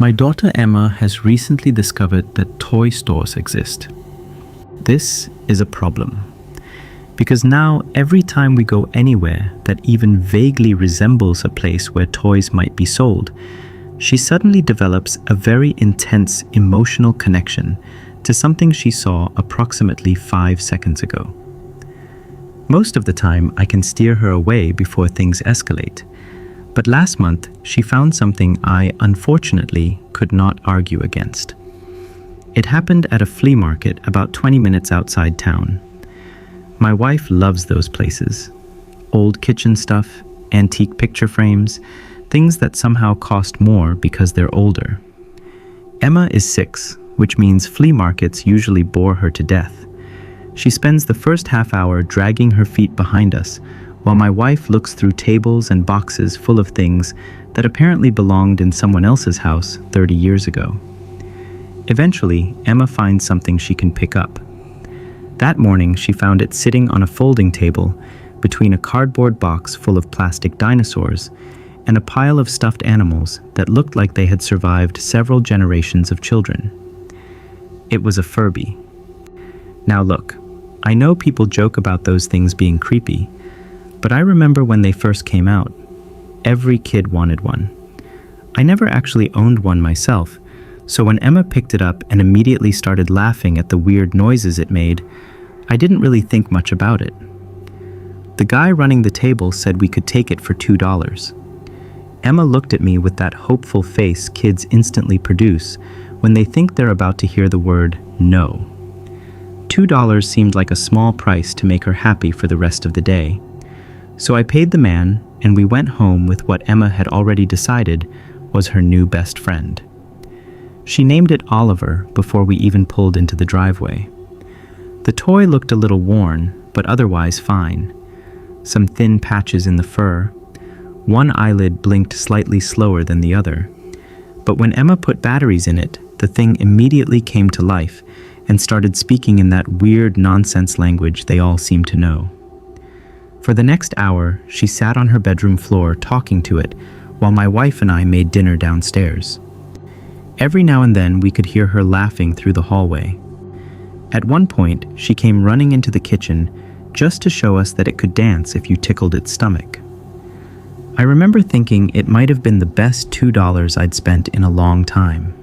My daughter Emma has recently discovered that toy stores exist. This is a problem, because now every time we go anywhere that even vaguely resembles a place where toys might be sold, she suddenly develops a very intense emotional connection to something she saw approximately 5 seconds ago. Most of the time, I can steer her away before things escalate. But last month, she found something I, unfortunately, could not argue against. It happened at a flea market about 20 minutes outside town. My wife loves those places. Old kitchen stuff, antique picture frames, things that somehow cost more because they're older. Emma is 6, which means flea markets usually bore her to death. She spends the first half hour dragging her feet behind us, while my wife looks through tables and boxes full of things that apparently belonged in someone else's house 30 years ago. Eventually, Emma finds something she can pick up. That morning, she found it sitting on a folding table between a cardboard box full of plastic dinosaurs and a pile of stuffed animals that looked like they had survived several generations of children. It was a Furby. Now look, I know people joke about those things being creepy, but I remember when they first came out, every kid wanted one. I never actually owned one myself, so when Emma picked it up and immediately started laughing at the weird noises it made, I didn't really think much about it. The guy running the table said we could take it for $2. Emma looked at me with that hopeful face kids instantly produce when they think they're about to hear the word no. $2 seemed like a small price to make her happy for the rest of the day. So I paid the man, and we went home with what Emma had already decided was her new best friend. She named it Oliver before we even pulled into the driveway. The toy looked a little worn, but otherwise fine. Some thin patches in the fur. One eyelid blinked slightly slower than the other. But when Emma put batteries in it, the thing immediately came to life and started speaking in that weird nonsense language they all seem to know. For the next hour, she sat on her bedroom floor talking to it while my wife and I made dinner downstairs. Every now and then we could hear her laughing through the hallway. At one point, she came running into the kitchen just to show us that it could dance if you tickled its stomach. I remember thinking it might have been the best $2 I'd spent in a long time.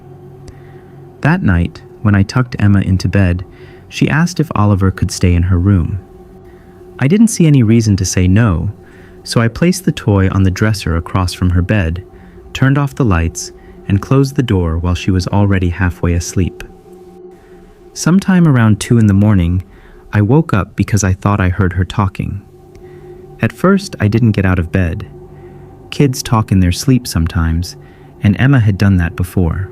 That night, when I tucked Emma into bed, she asked if Oliver could stay in her room. I didn't see any reason to say no, so I placed the toy on the dresser across from her bed, turned off the lights, and closed the door while she was already halfway asleep. Sometime around 2 in the morning, I woke up because I thought I heard her talking. At first, I didn't get out of bed. Kids talk in their sleep sometimes, and Emma had done that before.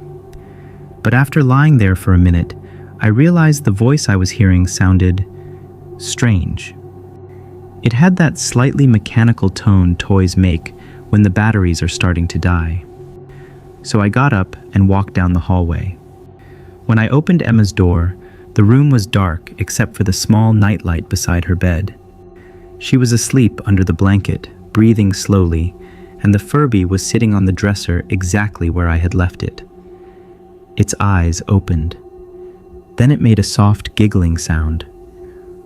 But after lying there for a minute, I realized the voice I was hearing sounded strange. It had that slightly mechanical tone toys make when the batteries are starting to die. So I got up and walked down the hallway. When I opened Emma's door, the room was dark except for the small nightlight beside her bed. She was asleep under the blanket, breathing slowly, and the Furby was sitting on the dresser exactly where I had left it. Its eyes opened. Then it made a soft giggling sound.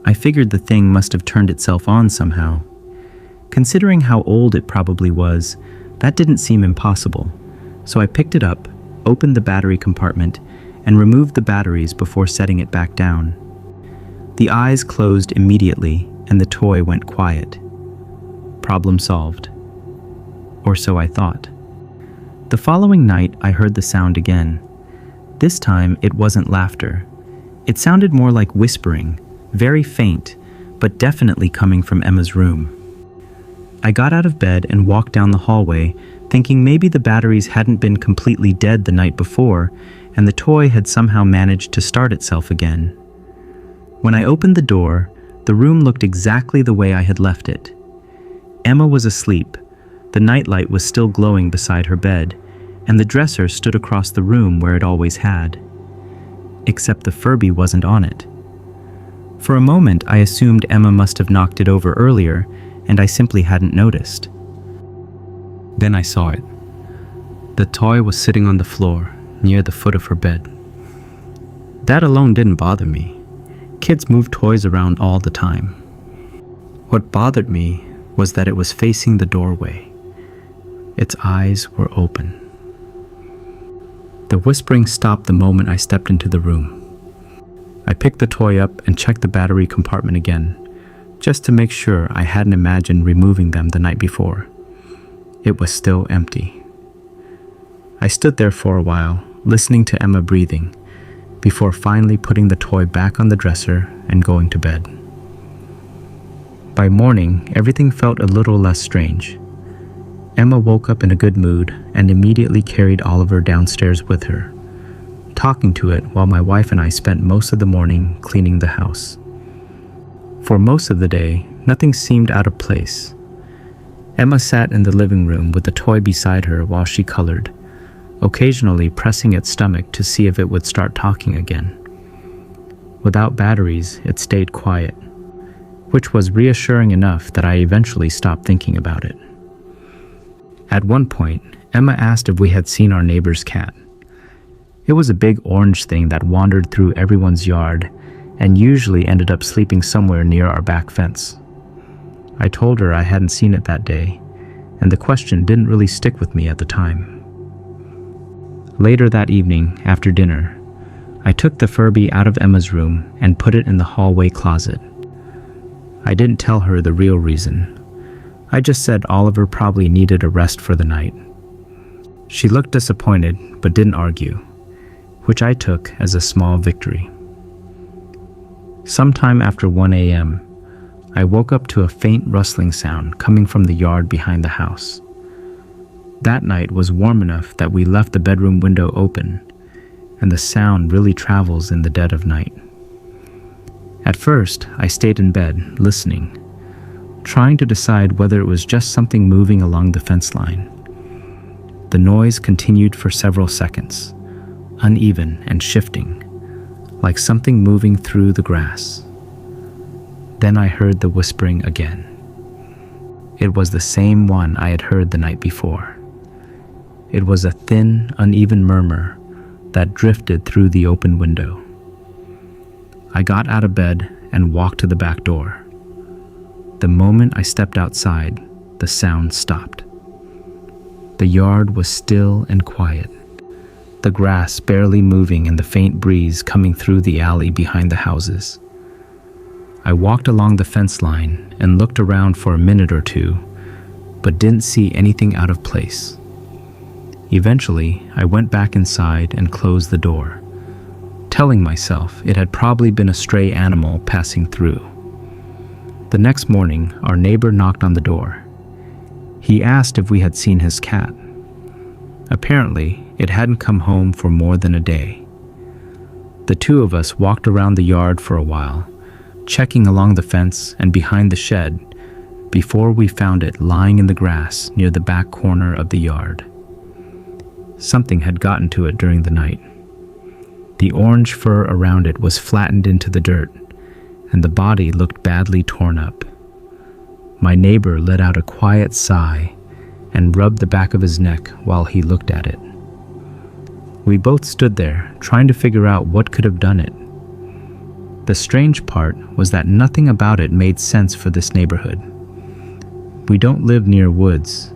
I figured the thing must have turned itself on somehow. Considering how old it probably was, that didn't seem impossible. So I picked it up, opened the battery compartment, and removed the batteries before setting it back down. The eyes closed immediately, and the toy went quiet. Problem solved. Or so I thought. The following night, I heard the sound again. This time, it wasn't laughter. It sounded more like whispering, very faint, but definitely coming from Emma's room. I got out of bed and walked down the hallway, thinking maybe the batteries hadn't been completely dead the night before, and the toy had somehow managed to start itself again. When I opened the door, the room looked exactly the way I had left it. Emma was asleep. The nightlight was still glowing beside her bed, and the dresser stood across the room where it always had. Except the Furby wasn't on it. For a moment, I assumed Emma must have knocked it over earlier, and I simply hadn't noticed. Then I saw it. The toy was sitting on the floor, near the foot of her bed. That alone didn't bother me. Kids move toys around all the time. What bothered me was that it was facing the doorway. Its eyes were open. The whispering stopped the moment I stepped into the room. I picked the toy up and checked the battery compartment again, just to make sure I hadn't imagined removing them the night before. It was still empty. I stood there for a while, listening to Emma breathing, before finally putting the toy back on the dresser and going to bed. By morning, everything felt a little less strange. Emma woke up in a good mood and immediately carried Oliver downstairs with her, talking to it while my wife and I spent most of the morning cleaning the house. For most of the day, nothing seemed out of place. Emma sat in the living room with the toy beside her while she colored, occasionally pressing its stomach to see if it would start talking again. Without batteries, it stayed quiet, which was reassuring enough that I eventually stopped thinking about it. At one point, Emma asked if we had seen our neighbor's cat. It was a big orange thing that wandered through everyone's yard and usually ended up sleeping somewhere near our back fence. I told her I hadn't seen it that day, and the question didn't really stick with me at the time. Later that evening, after dinner, I took the Furby out of Emma's room and put it in the hallway closet. I didn't tell her the real reason. I just said Oliver probably needed a rest for the night. She looked disappointed but didn't argue, which I took as a small victory. Sometime after 1 a.m., I woke up to a faint rustling sound coming from the yard behind the house. That night was warm enough that we left the bedroom window open, and the sound really travels in the dead of night. At first, I stayed in bed, listening, trying to decide whether it was just something moving along the fence line. The noise continued for several seconds, uneven and shifting, like something moving through the grass. Then I heard the whispering again. It was the same one I had heard the night before. It was a thin, uneven murmur that drifted through the open window. I got out of bed and walked to the back door. The moment I stepped outside, the sound stopped. The yard was still and quiet, the grass barely moving in the faint breeze coming through the alley behind the houses. I walked along the fence line and looked around for a minute or two, but didn't see anything out of place. Eventually, I went back inside and closed the door, telling myself it had probably been a stray animal passing through. The next morning, our neighbor knocked on the door. He asked if we had seen his cat. Apparently, it hadn't come home for more than a day. The two of us walked around the yard for a while, checking along the fence and behind the shed, before we found it lying in the grass near the back corner of the yard. Something had gotten to it during the night. The orange fur around it was flattened into the dirt, and the body looked badly torn up. My neighbor let out a quiet sigh and rubbed the back of his neck while he looked at it. We both stood there, trying to figure out what could have done it. The strange part was that nothing about it made sense for this neighborhood. We don't live near woods,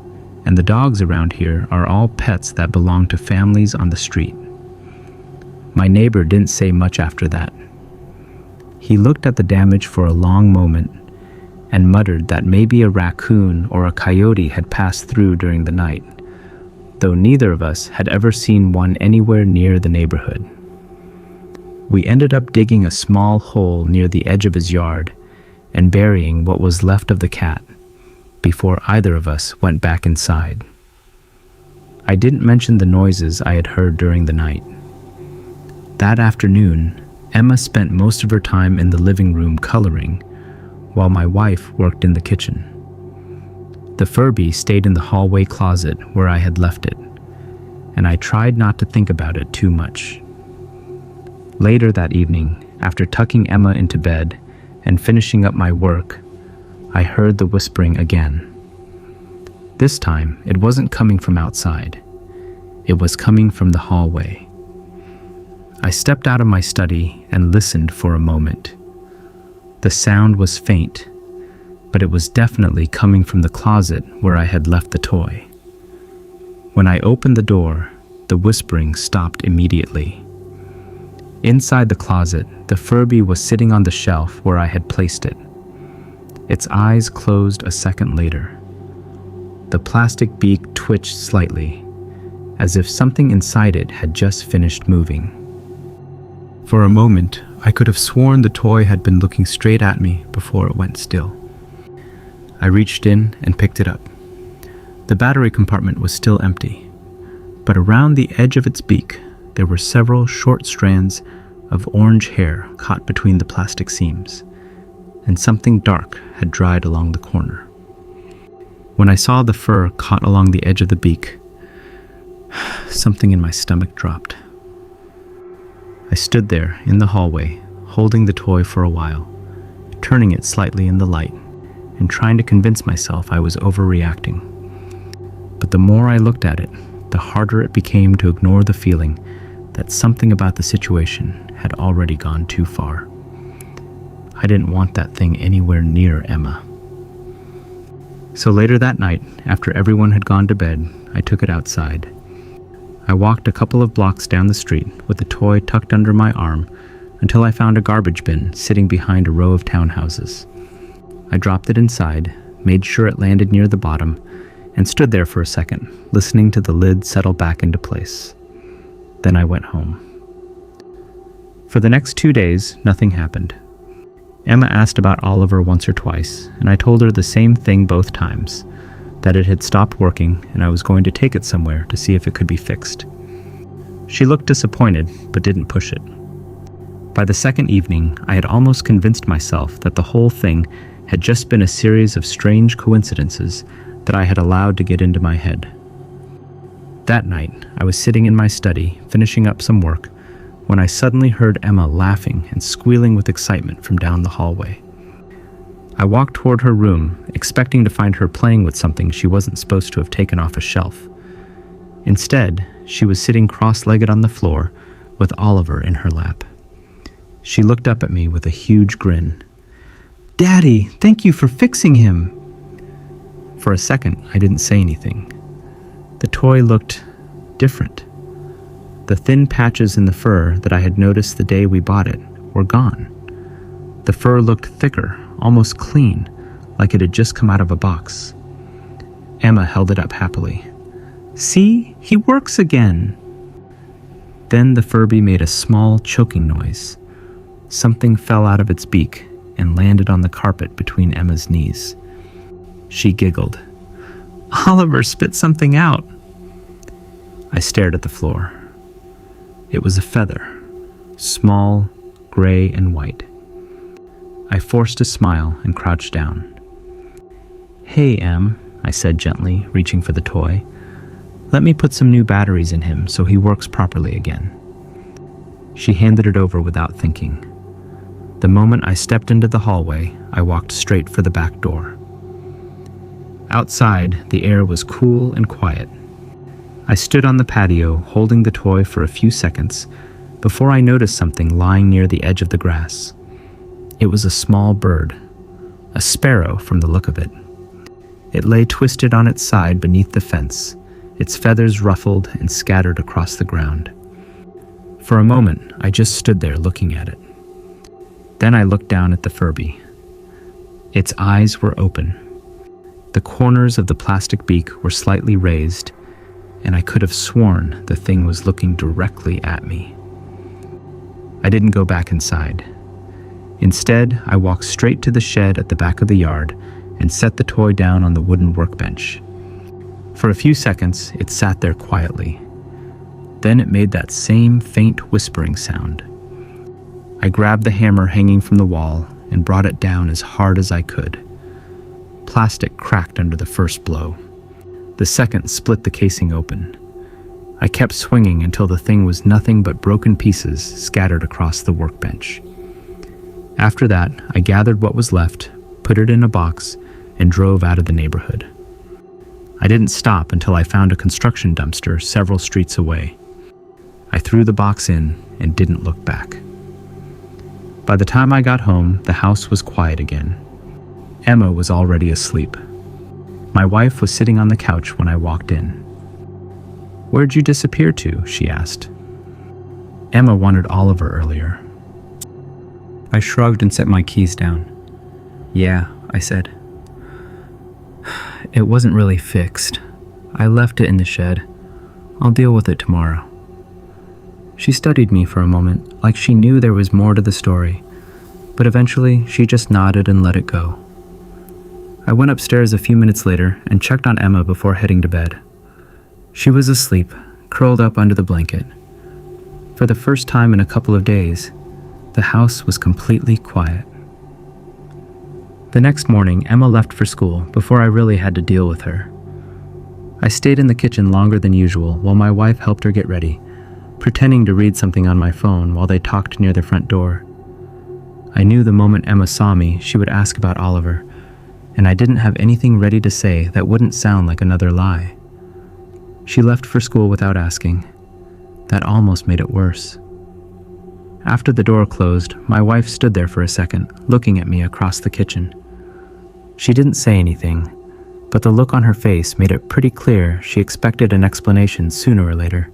and the dogs around here are all pets that belong to families on the street. My neighbor didn't say much after that. He looked at the damage for a long moment and muttered that maybe a raccoon or a coyote had passed through during the night, though neither of us had ever seen one anywhere near the neighborhood. We ended up digging a small hole near the edge of his yard and burying what was left of the cat before either of us went back inside. I didn't mention the noises I had heard during the night. That afternoon, Emma spent most of her time in the living room coloring, while my wife worked in the kitchen. The Furby stayed in the hallway closet where I had left it, and I tried not to think about it too much. Later that evening, after tucking Emma into bed and finishing up my work, I heard the whispering again. This time, it wasn't coming from outside. It was coming from the hallway. I stepped out of my study and listened for a moment. The sound was faint, but it was definitely coming from the closet where I had left the toy. When I opened the door, the whispering stopped immediately. Inside the closet, the Furby was sitting on the shelf where I had placed it. Its eyes closed a second later. The plastic beak twitched slightly, as if something inside it had just finished moving. For a moment, I could have sworn the toy had been looking straight at me before it went still. I reached in and picked it up. The battery compartment was still empty, but around the edge of its beak, there were several short strands of orange hair caught between the plastic seams, and something dark had dried along the corner. When I saw the fur caught along the edge of the beak, something in my stomach dropped. I stood there in the hallway, holding the toy for a while, turning it slightly in the light, and trying to convince myself I was overreacting. But the more I looked at it, the harder it became to ignore the feeling that something about the situation had already gone too far. I didn't want that thing anywhere near Emma. So later that night, after everyone had gone to bed, I took it outside. I walked a couple of blocks down the street with the toy tucked under my arm until I found a garbage bin sitting behind a row of townhouses. I dropped it inside, made sure it landed near the bottom, and stood there for a second, listening to the lid settle back into place. Then I went home. For the next 2 days, nothing happened. Emma asked about Oliver once or twice, and I told her the same thing both times, that it had stopped working and I was going to take it somewhere to see if it could be fixed. She looked disappointed, but didn't push it. By the second evening, I had almost convinced myself that the whole thing had just been a series of strange coincidences that I had allowed to get into my head. That night, I was sitting in my study, finishing up some work, when I suddenly heard Emma laughing and squealing with excitement from down the hallway. I walked toward her room, expecting to find her playing with something she wasn't supposed to have taken off a shelf. Instead, she was sitting cross-legged on the floor with Oliver in her lap. She looked up at me with a huge grin. "Daddy, thank you for fixing him." For a second, I didn't say anything. The toy looked different. The thin patches in the fur that I had noticed the day we bought it were gone. The fur looked thicker, almost clean, like it had just come out of a box. Emma held it up happily. "See, he works again." Then the Furby made a small choking noise. Something fell out of its beak and landed on the carpet between Emma's knees. She giggled. "Oliver spit something out." I stared at the floor. It was a feather, small, gray and white. I forced a smile and crouched down. "Hey, Em," I said gently, reaching for the toy. "Let me put some new batteries in him so he works properly again." She handed it over without thinking. The moment I stepped into the hallway, I walked straight for the back door. Outside, the air was cool and quiet. I stood on the patio, holding the toy for a few seconds, before I noticed something lying near the edge of the grass. It was a small bird, a sparrow from the look of it. It lay twisted on its side beneath the fence, its feathers ruffled and scattered across the ground. For a moment, I just stood there looking at it. Then I looked down at the Furby. Its eyes were open. The corners of the plastic beak were slightly raised, and I could have sworn the thing was looking directly at me. I didn't go back inside. Instead, I walked straight to the shed at the back of the yard and set the toy down on the wooden workbench. For a few seconds, it sat there quietly. Then it made that same faint whispering sound. I grabbed the hammer hanging from the wall and brought it down as hard as I could. Plastic cracked under the first blow. The second split the casing open. I kept swinging until the thing was nothing but broken pieces scattered across the workbench. After that, I gathered what was left, put it in a box, and drove out of the neighborhood. I didn't stop until I found a construction dumpster several streets away. I threw the box in and didn't look back. By the time I got home, the house was quiet again. Emma was already asleep. My wife was sitting on the couch when I walked in. "Where'd you disappear to?" she asked. Emma wanted Oliver earlier. I shrugged and set my keys down. "Yeah," I said. "It wasn't really fixed. I left it in the shed. I'll deal with it tomorrow." She studied me for a moment, like she knew there was more to the story, but eventually she just nodded and let it go. I went upstairs a few minutes later and checked on Emma before heading to bed. She was asleep, curled up under the blanket. For the first time in a couple of days, the house was completely quiet. The next morning, Emma left for school before I really had to deal with her. I stayed in the kitchen longer than usual while my wife helped her get ready, pretending to read something on my phone while they talked near the front door. I knew the moment Emma saw me, she would ask about Oliver, and I didn't have anything ready to say that wouldn't sound like another lie. She left for school without asking. That almost made it worse. After the door closed, my wife stood there for a second, looking at me across the kitchen. She didn't say anything, but the look on her face made it pretty clear she expected an explanation sooner or later.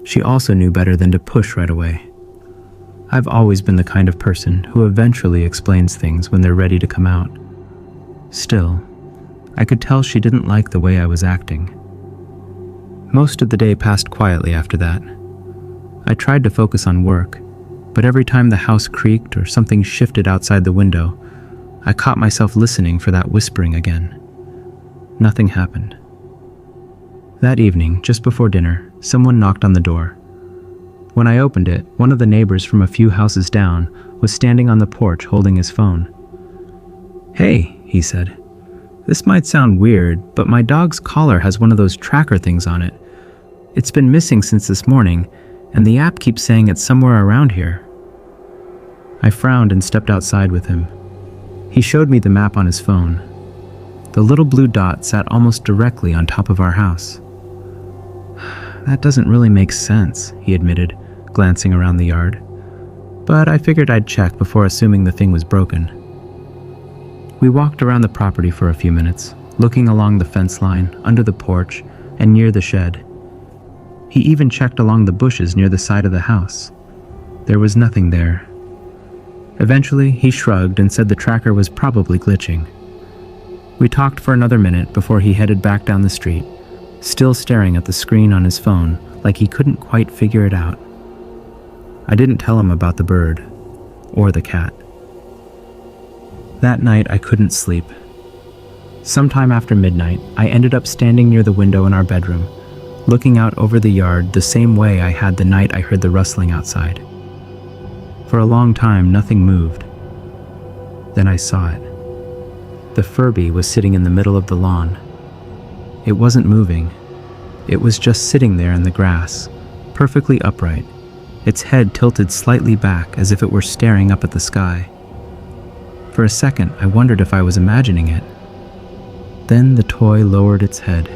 She also knew better than to push right away. I've always been the kind of person who eventually explains things when they're ready to come out. Still, I could tell she didn't like the way I was acting. Most of the day passed quietly after that. I tried to focus on work, but every time the house creaked or something shifted outside the window, I caught myself listening for that whispering again. Nothing happened. That evening, just before dinner, someone knocked on the door. When I opened it, one of the neighbors from a few houses down was standing on the porch holding his phone. "Hey," he said. "This might sound weird, but my dog's collar has one of those tracker things on it. It's been missing since this morning, and the app keeps saying it's somewhere around here." I frowned and stepped outside with him. He showed me the map on his phone. The little blue dot sat almost directly on top of our house. "That doesn't really make sense," he admitted, glancing around the yard. But I figured I'd check before assuming the thing was broken. We walked around the property for a few minutes, looking along the fence line, under the porch, and near the shed. He even checked along the bushes near the side of the house. There was nothing there. Eventually, he shrugged and said the tracker was probably glitching. We talked for another minute before he headed back down the street, still staring at the screen on his phone like he couldn't quite figure it out. I didn't tell him about the bird or the cat. That night, I couldn't sleep. Sometime after midnight, I ended up standing near the window in our bedroom, looking out over the yard the same way I had the night I heard the rustling outside. For a long time, nothing moved. Then I saw it. The Furby was sitting in the middle of the lawn. It wasn't moving. It was just sitting there in the grass, perfectly upright, its head tilted slightly back as if it were staring up at the sky. For a second, I wondered if I was imagining it. Then the toy lowered its head.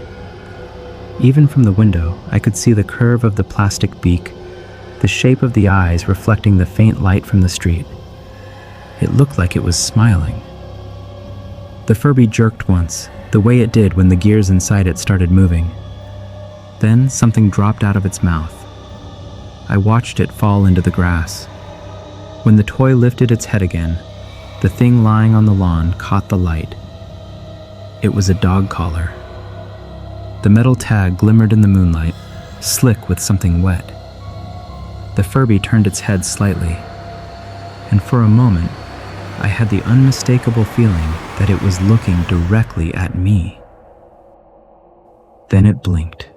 Even from the window, I could see the curve of the plastic beak, the shape of the eyes reflecting the faint light from the street. It looked like it was smiling. The Furby jerked once, the way it did when the gears inside it started moving. Then something dropped out of its mouth. I watched it fall into the grass. When the toy lifted its head again, the thing lying on the lawn caught the light. It was a dog collar. The metal tag glimmered in the moonlight, slick with something wet. The Furby turned its head slightly, and for a moment, I had the unmistakable feeling that it was looking directly at me. Then it blinked.